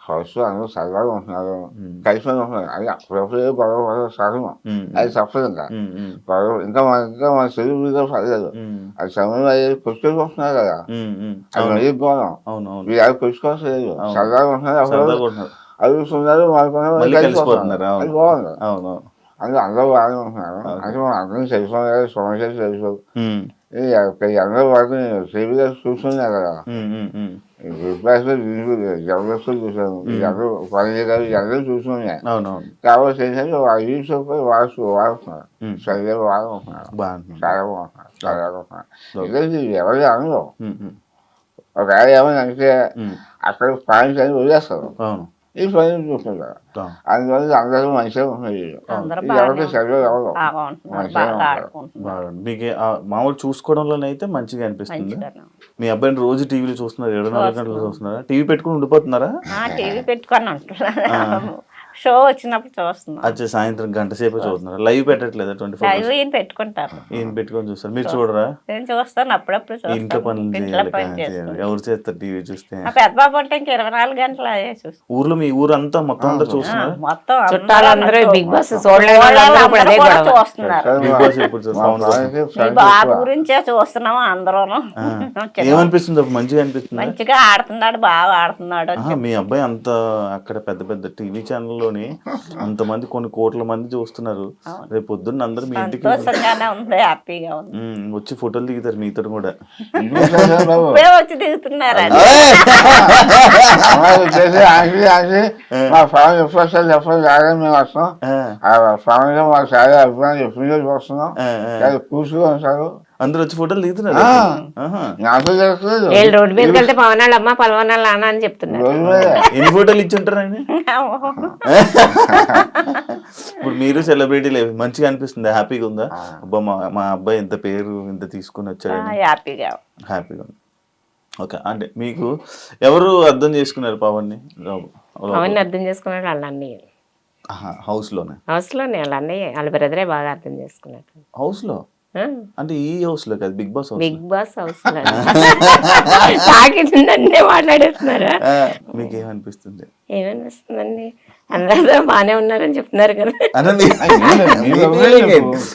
హౌస్లో అందరూ సరదాగా ఉంటున్నారు, కలిసి ఉంటున్నారు. అది అప్పుడప్పుడు గొడవ సహజం, అది తప్పదు. గొడవ ఇంకా మన తెలుగు మీద పడలేదు. అది సమయం అయ్యేది కొట్టుకుంటున్నారు కదా, అది మరీ గౌరవం. మీరు అది కొట్టుకోవట్లేదు, సరదాగా ఉంటున్నారు, అడుగుతున్నారు, కలిసిపోతున్నారు. అది బాగుంది. అందరూ బాగానే ఉంటున్నారు. అంటే మనం అందరం తెలుసుకోవాలి, సమస్యలు తెలుసు. అందరూ వాటిని టీవీగా చూస్తున్నారు కదా, జబర్దస్త్ చూసాను, అందరూ పని గారు అందరూ చూస్తున్నాయి. కాబట్టి ఏంటంటే యూట్యూబ్ వాడుతున్నారు, సరిగ్గా వాడుకుంటున్నారు, చాలా బాగుంటున్నారు, చాలా బాగుంటున్నారు. ఇది ఎవరి అనలో ఒక ఏమైనా అంటే అక్కడ పాయింట్స్ అని వదిలేస్తారు, ఈ పని చూస్తున్నారు. అందువల్ల అందరూ మంచిగా ఉంటున్నారు. ఎవరికి సరిగ్గా ఎవరు మీకు మామూలు చూసుకోవడంలోనైతే మంచిగా అనిపిస్తుంది. మీ అబ్బాయిని రోజు టీవీలో చూస్తున్నారు, 24 గంటలు చూస్తున్నారా? టీవీ పెట్టుకుని ఉండిపోతున్నారా? టీవీ పెట్టుకొని ఉంటున్నారు. షో వచ్చినప్పుడు చూస్తున్నాం. అచ్చా సాయంత్రం గంట సేపు చూస్తున్నారు, లైవ్ పెట్టట్లేదా 24 లైవ్ ఈయన పెట్టుకుంటారు, ఈయన పెట్టుకొని చూస్తారు, మీరు చూడరా? నేను చూస్తాను అప్పుడప్పుడు ఇంట్లో చూస్తాను. పనులు ఇంట్లో చేయాలి పని కానీ చేయాలి. చేస్తాను. ఎవరు చేస్తారు టీవీ చూస్తే? మా పెద్ద బాబు అంటే ఇంక 24 గంటలు అదే చూస్తాం. ఊర్లో మీ ఊరంతా మొత్తం అందరు చూస్తున్నారు. మొత్తం చుట్టాలందరూ బిగ్ బాస్ చూడలేని వాళ్ళందరూ ఇప్పుడు అదే కూడా గొడవ. చూస్తున్నారు. బిగ్ బాస్ ఎప్పుడు చూస్తారు? మీ బాబు గురించే చూస్తున్నాము అందరూ. ఏమనిపిస్తుంది అప్పుడు? మంచిగా అనిపిస్తుంది. మంచిగా ఆడుతున్నాడు, బాగా ఆడుతున్నాడు అని మీ అబ్బాయి అంత అక్కడ పెద్ద పెద్ద టీవీ ఛానల్లోని అంతమంది కొన్ని కోట్ల మంది చూస్తున్నారు. రేపు పొద్దున్న అందరు మీ ఇంటికి సంతోషంగానే ఉంది, హ్యాపీగా ఉంది. వచ్చి ఫోటోలు దిగుతారు మీతో కూడా. ఇప్పుడే వచ్చి దిగుతున్నారు. వచ్చేసి మా ఫ్యామిలీ ఎప్పుడు వస్తారు చెప్పండి, రాగానే మేము వస్తాం. ఆ ఫ్యామిలీలో మాకు చాలా అభిప్రాయం ఎప్పుడు చూస్తున్నాం, కూర్చుని ఉంటారు. అందరు వచ్చి ఫోటోలు దిగుతున్నారు. నాకు తెలుస్తుంది వీళ్ళు రోడ్డు మీదకి వెళ్తే పవన్ వాళ్ళ అమ్మ పలవన్ వాళ్ళ నాన్న అని చెప్తున్నారు. రోజు మీద ఎన్ని ఫోటోలు ఇచ్చి ఉంటారు ఆయన? ఇప్పుడు మీరు సెలబ్రిటీలు మంచిగా అనిపిస్తుంది, హ్యాపీగా ఉందా? అబ్బా మా అబ్బాయి ఇంత పేరు ఇంత తీసుకుని వచ్చాడని హ్యాపీగా హ్యాపీగా ఉంది. ఓకే, అంటే మీకు ఎవరు అర్థం చేసుకున్నారు పవన్ని? పవన్ అర్థం చేసుకున్నాడు వాళ్ళ అన్నయ్య. హౌస్ లోనే? హౌస్ లోనే వాళ్ళ అన్నయ్య వాళ్ళ బ్రదరే బాగా అర్థం చేసుకున్నాడు. హౌస్ లో అంటే ఈ హౌస్ లో కాదు, Bigg Boss house. Bigg Boss house లో నన్నే మాట్లాడేస్తున్నారా? మీకేమనిపిస్తుంది? ఏమనిపిస్తుందండి, అందరూ బాగానే ఉన్నారని చెప్తున్నారు కదా.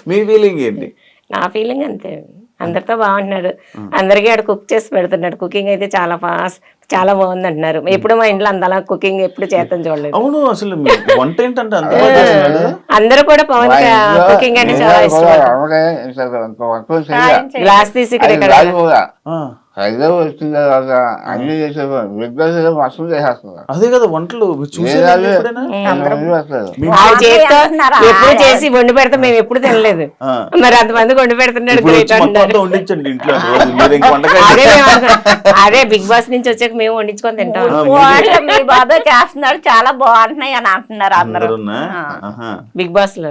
మీ ఫీలింగ్ ఏంటి? నా ఫీలింగ్ అంతే, అందరితో బాగుంటున్నాడు. అందరికీ ఆడ కుక్ చేసి పెడుతున్నాడు. కుకింగ్ అయితే చాలా ఫాస్ట్, చాలా బాగుంది అంటున్నారు. ఎప్పుడు మా ఇంట్లో అంతలా కుకింగ్ ఎప్పుడు చేతం చూడలేదు. అవును, అసలు వంట ఏంటంటే అంత బాగా చేస్తున్నాడు. అందరూ కూడా పవన్ కుకింగ్ అంటే చాలా ఇష్టం. గ్లాస్ తీసి ఇక్కడ హైదరాబాద్ వచ్చిన తర్వాత అన్ని చేసేవారు, బిగ్ బాస్ మస్తు చేసేస్తున్నారు. అదే కదా వంటలు చూసేది ఎప్పుడైనా? ఆ చేతితో ఎప్పుడు చేసి వండి పెడతా మేము ఎప్పుడు తినలేదు. మరి అంతమంది వండి పెడుతున్నాడు, గ్రేట్ అంటారు. వండించండి ఇంట్లో రోజు మీరు ఇంక వంటకాయ. అదే అదే బిగ్ బాస్ నుంచి వచ్చాక మేము వండించుకొని తింటాం. మీ బాబాయ్ చేస్తున్నాడు, చాలా బాగుంటున్నాయి అని అంటున్నారు అందరూ అందరున్నా? బిగ్ బాస్ లో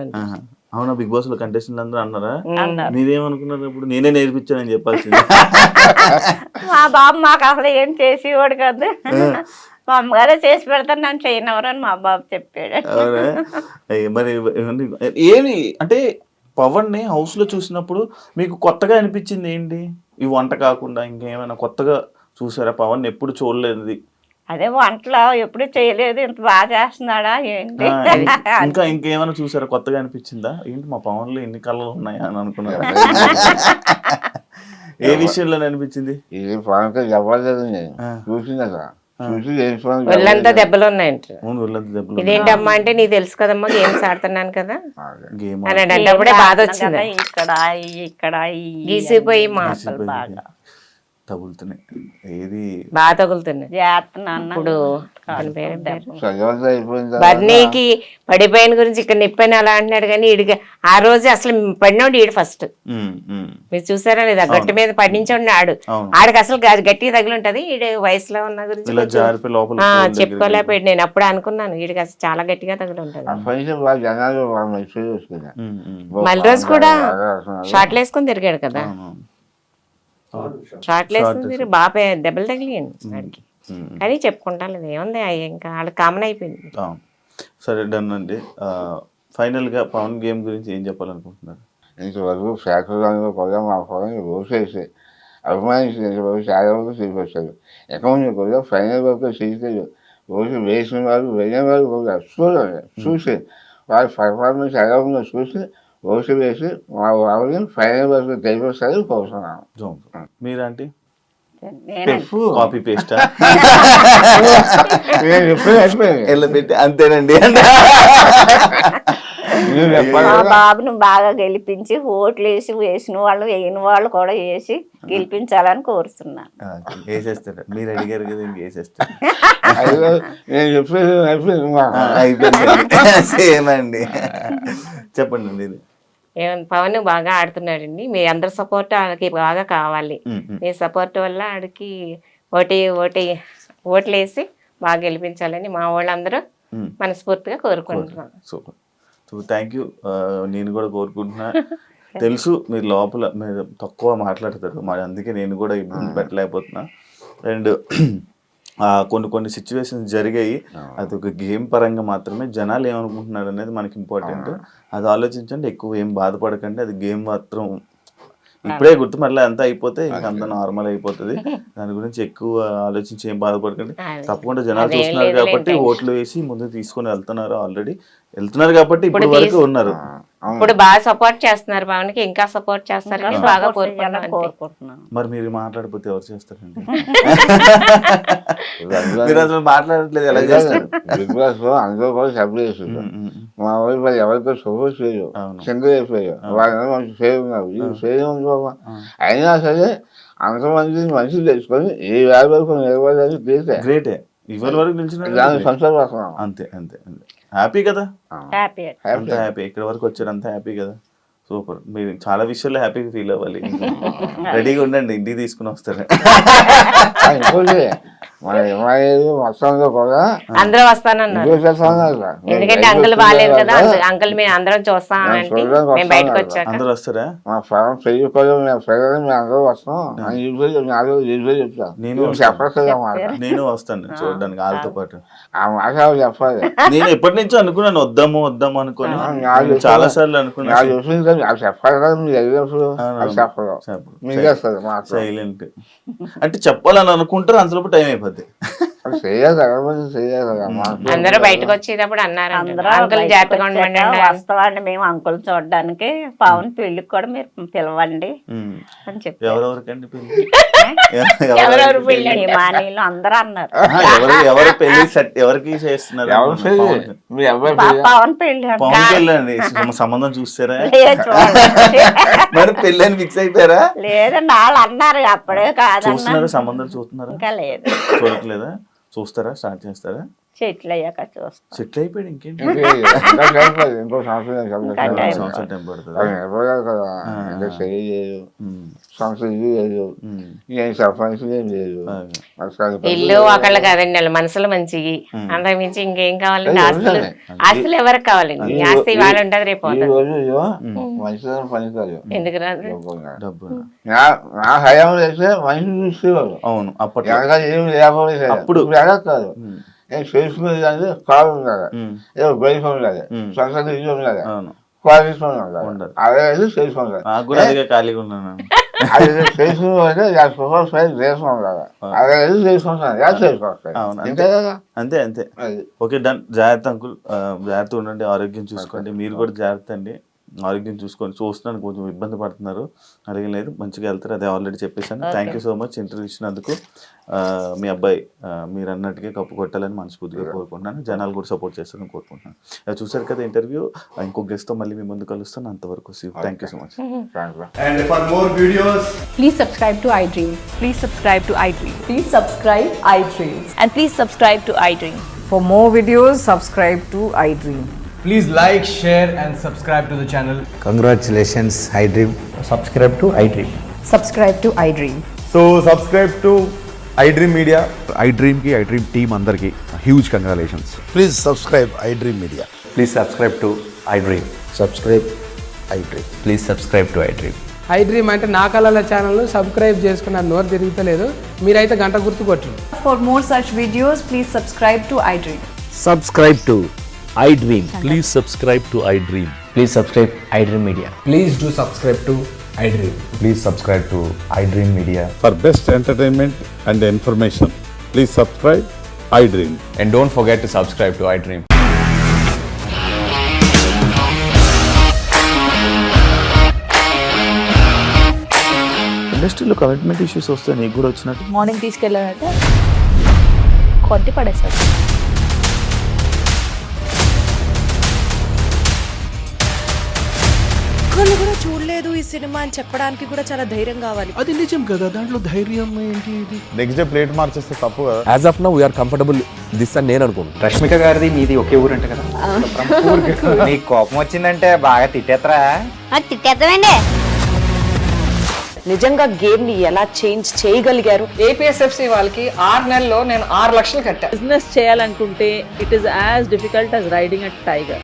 అవునా? బిగ్ బాస్ లో కంటెస్టెంట్ అందరూ అన్నారా? మీరేమనుకున్నారు? ఇప్పుడు నేనే నేర్పించానని చెప్పాల్సింది. మా బాబు మాకు అసలు ఏం చేసేవాడు కాదు, మా అమ్మగారే చేసి పెడతాను, నన్ను చేయనవరు అని మా బాబు చెప్పాడు. అవునా? మరి ఏమి అంటే పవన్ ని హౌస్ లో చూసినప్పుడు మీకు కొత్తగా అనిపించింది ఏంటి? ఈ వంట కాకుండా ఇంకేమైనా కొత్తగా చూసారా? పవన్ ఎప్పుడు చూడలేదు, అదే వంటలో ఎప్పుడు చేయలేదు, ఇంత బాగా చేస్తున్నాడా ఏంటి? ఇంకా ఇంకేమైనా చూసారా? కొత్తగా అనిపించిందా? ఏంటి మా పవన్ లో ఎన్ని కళలు ఉన్నాయా అని అనుకున్నారు? ఏ విషయంలో అనిపించింది? ఇది పవన్ చెప్పలేదు, నేను చూసిందా చూసి ఒళ్ళంతా దెబ్బలు ఉన్నాయంట. అవును, ఒళ్ళంతా దెబ్బలు. ఇదేంటమ్మా అంటే నీకు తెలుసు కదమ్మా గేమ్స్ ఆడుతున్నాను కదా గేమ్ అని అంటే బాధ వచ్చింది. ఇక్కడ గీసిపోయి మాటలు బాగా తగులుతున్నాయి, ఏది బాగా తగులుతున్నాయి. ఇప్పుడు బర్నీకి పడిపోయిన గురించి ఇక్కడ నిప్పని అలా అంటున్నాడు, కానీ ఈడికి ఆ రోజు అసలు పడినోడు ఈడు ఫస్ట్. మీరు చూసారా లేదా? గట్టి మీద పడించండి ఆడు, ఆడికి అసలు గట్టిగా తగిలి ఉంటది. ఈడు వయసులో ఉన్న గురించి చెప్పుకోలేకపోయాడు. నేను అప్పుడే అనుకున్నాను ఈడికి అసలు చాలా గట్టిగా తగిలి ఉంటది. మళ్ళీ రోజు కూడా షార్ట్లు వేసుకొని తిరిగాడు కదా, షార్ట్లు వేసుకొని తిరిగి బాగా దెబ్బలు తగిలియండి వాడికి. కానీ చెప్పుకుంటాను లేదు, ఏముంది ఇంకా వాళ్ళకి కామన్ అయిపోయింది. సరే, డన్ అండి. ఫైనల్ గా పవన్ గేమ్ గురించి ఏం చెప్పాలనుకుంటున్నారు? ఇంతవరకు శాఖలో కూడా మా పవన్ రోజు వేసి అభిమానించిన చాలా వరకు తీసుకొచ్చారు. అకౌంట్ కూడా ఫైనల్ వరకు తీసుకెళ్ళి రోజు వేసిన వాళ్ళు వెళ్ళిన వాళ్ళు కూడా చూసి వాళ్ళ పర్ఫార్మెన్స్ ఎలా ఉందో చూసి రోజు వేసి మా వాళ్ళని ఫైనల్ వరకు తెలిపొస్తారు కోరుతున్నాను. మీరంటే కాపీ పేస్ట్ పెట్టి అంతేనండి. మా బాబును బాగా గెలిపించి ఓట్లు వేసిన వాళ్ళు వేయని వాళ్ళు కూడా వేసి గెలిపించాలని కోరుతున్నాను. వేసేస్తారు, మీరు అడిగారు కదా, ఇంక వేసేస్తారు. అయిపోయింది. చెప్పండి. పవన్ బాగా ఆడుతున్నాడండి, మీ అందరి సపోర్ట్ ఆడికి బాగా కావాలి. మీ సపోర్ట్ వల్ల ఆడికి ఓట్లు వేసి బాగా గెలిపించాలని మా వాళ్ళందరూ మనస్ఫూర్తిగా కోరుకుంటున్నాను. Super, thank you. నేను కూడా కోరుకుంటున్నా. తెలుసు మీరు లోపల మీరు తక్కువ మాట్లాడతారు, మరి అందుకే నేను కూడా ఇబ్బంది పెట్టలేకపోతున్నా. అండ్ కొన్ని సిచ్యువేషన్స్ జరిగాయి, అది ఒక గేమ్ పరంగా మాత్రమే. జనాలు ఏమనుకుంటున్నారు అనేది మనకి ఇంపార్టెంట్. అది ఆలోచించండి, ఎక్కువ ఏం బాధపడకండి. అది గేమ్ మాత్రం ఇప్పుడే గుర్తు, మళ్ళీ అంతా అయిపోతే ఇంకా అంతా నార్మల్ అయిపోతుంది. దాని గురించి ఎక్కువ ఆలోచించి ఏం బాధపడకండి. తప్పకుండా జనాలు చూస్తున్నారు కాబట్టి ఓట్లు వేసి ముందు తీసుకొని వెళ్తున్నారు కాబట్టి ఇప్పుడు వరకు ఉన్నారు. ఇప్పుడు బాగా సపోర్ట్ చేస్తున్నారు పవన్ కి, ఇంకా సపోర్ట్ చేస్తారని బాగా కోరుకుంటున్నాను. మరి మీరు మాట్లాడకపోతే ఎవరు చేస్తారండి? మీరు అసలు మాట్లాడట్లేదు, ఎలా చేస్తారు? బిగ్ బాస్ లో అందరూ కూడా సపోర్ట్ చేస్తారు. మా వాళ్ళు మరి ఎవరితో సపోర్ట్ చేయరు, సింగిల్ అయిపోయారు. వాళ్ళు సేవ్ ఉన్నారు, ఇది సేవ్ ఉంది బాబా. అయినా సరే అంతమంది మనుషులు తెచ్చుకొని ఏ వేల వరకు నిలబడాలి గ్రేటే. ఇవాళ వరకు నిలిచిన దాన్ని సంతోషపడుతున్నాం. అంతే అంతే అంతే. హ్యాపీ కదా, హ్యాపీ అంత హ్యాపీ. ఇక్కడ వరకు వచ్చారు, అంత హ్యాపీ కదా. సూపర్. మీరు చాలా విషయాల్లో హ్యాపీగా ఫీల్ అవ్వాలి. రెడీగా ఉండండి, ఇంటికి తీసుకుని వస్తారు. ఇంకోటి మన ఏమైనా మొత్తంలో కూడా అందరూ వస్తానన్నారు, ఎందుకంటే అంకుల్ బాగాలేదు కదా. అంకుల్ మేము అందరం చూస్తామంటే మేము బయటకు వచ్చాక అందరూ వస్తారా? మా ఫలం పెరిగిపోయి మేము ప్రజలు మేము అందరూ వస్తాం అని చెప్తాను. నేను వస్తాను చూడడానికి వాళ్ళతో పాటు. ఆ మాట చెప్పాలి. నేను ఎప్పటి నుంచో అనుకున్నాను వద్దాము అనుకుని, చాలా సార్లు అనుకున్నాను. అది చెప్పాలి కదా, మీరు వెళ్ళినప్పుడు అది చెప్పదు, మీకు వస్తుంది మాట. సైలెంట్ అంటే చెప్పాలని అనుకుంటారు, అంతలోపు టైం అయిపోద్ది. అందరూ బయటకు వచ్చేటప్పుడు అన్నారు అంకుల్ జాగ్రత్తగా ఉండండి. వస్తామండి మేము అంకుల్ చూడడానికి, పవన్ పెళ్లికి కూడా మీరు పిలవండి అని చెప్పి. ఎవరెవరికండి పెళ్లి? ఎవరెవరు పెళ్లి అంటే మానీలు అందరూ అన్నారు. ఎవరు పెళ్లి ఎవరికి చేస్తున్నారు? పవన్ పెళ్లి పవన్ పెళ్లి అండి. సంబంధం చూస్తారా? చూడండి. మరి పెళ్లి అని ఫిక్స్ అయిపోయారా? లేదండి, వాళ్ళు అన్నారు అప్పుడే కాదన్నా. చూస్తున్నారా? సంబంధాలు చూస్తున్నారా? ఇంకా లేదు. చూడట్లేదా? చూస్తారా? స్టార్ట్ చేస్తారా? చెట్లు అయ్యాక చూస్తాం. సెటిల్ అయిపోయాడు, ఇంకేంటి? ఇంకో సంవత్సరం టైం పడుతుంది. ఇల్లు ఒకళ్ళు కాదండి, వాళ్ళు మనసులు మంచివి. అంతకు మించి ఇంకేం కావాలండి? ఆస్తులు ఎవరికి కావాలండి? ఈ ఆస్తి ఇవాళ ఉంటది, రేపు ఎందుకు రాదు? నా హయాం చేస్తే మనిషి చూసేవాళ్ళు. అవును, అప్పట్లో ఏమి లేకపోతే అప్పుడు కాదు. నేను చేసుకునేది అంటే కాలు ఉండాలి, ఏదో బయట ఉండాలి, సొంత ఇల్లు ఉండాలి, క్వాలిటీ ఉండాలి. అదే చేసుకుంటారు. నాకు కూడా అదిగా ఖాళీగా ఉన్నాను. అది చేసుకుంటే దేశం ఉండాలి. అదే చేసుకుంటాను, అంతే కదా. అంతే అంతే. Okay, done. జాగ్రత్త అంకుల్, జాగ్రత్త ఉండండి, ఆరోగ్యం చూసుకోండి. మీరు కూడా జాగ్రత్త అండి, ఆరోగ్యం చూసుకొని. చూస్తున్నాను కొంచెం ఇబ్బంది పడుతున్నారు, అడిగిన లేదు, మంచిగా వెళ్తారు, అదే ఆల్రెడీ చెప్పేశాను. Thank you so much interview ఇచ్చినందుకు. మీ అబ్బాయి మీరు అన్నట్టుగా కప్పు కొట్టాలని మనస్ఫూర్తిగా కోరుకుంటున్నాను. జనాలు కూడా సపోర్ట్ చేస్తారని కోరుకుంటున్నాను. చూసారు కదా ఇంటర్వ్యూ, ఇంకో గెస్ట్తో మళ్ళీ మీ ముందు కలుస్తాను. అంతవరకు thank you so much. And for more videos, Please subscribe to iDream. Please subscribe to iDream. Please subscribe iDream. And please subscribe to iDream. For more videos, subscribe to iDream. please like, share and subscribe to the channel. Congratulations, iDream. Subscribe to iDream. Subscribe to iDream. So subscribe to iDream Media. iDream team andarki huge congratulations. Please subscribe iDream Media. Please subscribe to iDream. Subscribe iDream. Please subscribe to iDream. iDream అంటే నా కళల ఛానల్ను subscribe చేసుకున్న నోరు తిరుగుతలేదు, మీరైతే గంట గుర్తు కొట్టండి. For more such videos, please subscribe to iDream. Subscribe to iDream. Please subscribe to iDream. Please subscribe iDream Media. Please do subscribe to iDream. Please subscribe to iDream Media. For best entertainment and information, please subscribe iDream. And don't forget to subscribe to iDream. ఇండస్ట్రీలో commitment issues వస్తే నీకు కూడా వచ్చినట్టు? Morning తీసుకెళ్ళారంటే కొట్టి పడేస్తారు. ఒక్కళ్ళు కూడా చూడలేదు ఈ సినిమా అని చెప్పడానికి కూడా చాలా ధైర్యం కావాలి. అది నిజం కదా, దాంట్లో ధైర్యం ఏంటి? ఇది నెక్స్ట్ డే ప్లేట్ మార్చేస్తే తప్పు కదా. As of now, we are comfortable this అని నేను అనుకుంటున్నాను. రష్మిక గారిది మీది ఒకే ఊరంట కదా? నీకు కోపం వచ్చిందంటే బాగా తిట్టేత్తరా? తిట్టేద్దామండి. నిజంగా గేమ్ ని ఎలా చేంజ్ చేయగలిగారు? ఏపీఎస్ఎఫ్సి వాళ్ళకి 6 నెలల్లో నేను 6 లక్షలు కట్టా. బిజినెస్ చేయాలనుకుంటే it is as difficult as riding a tiger.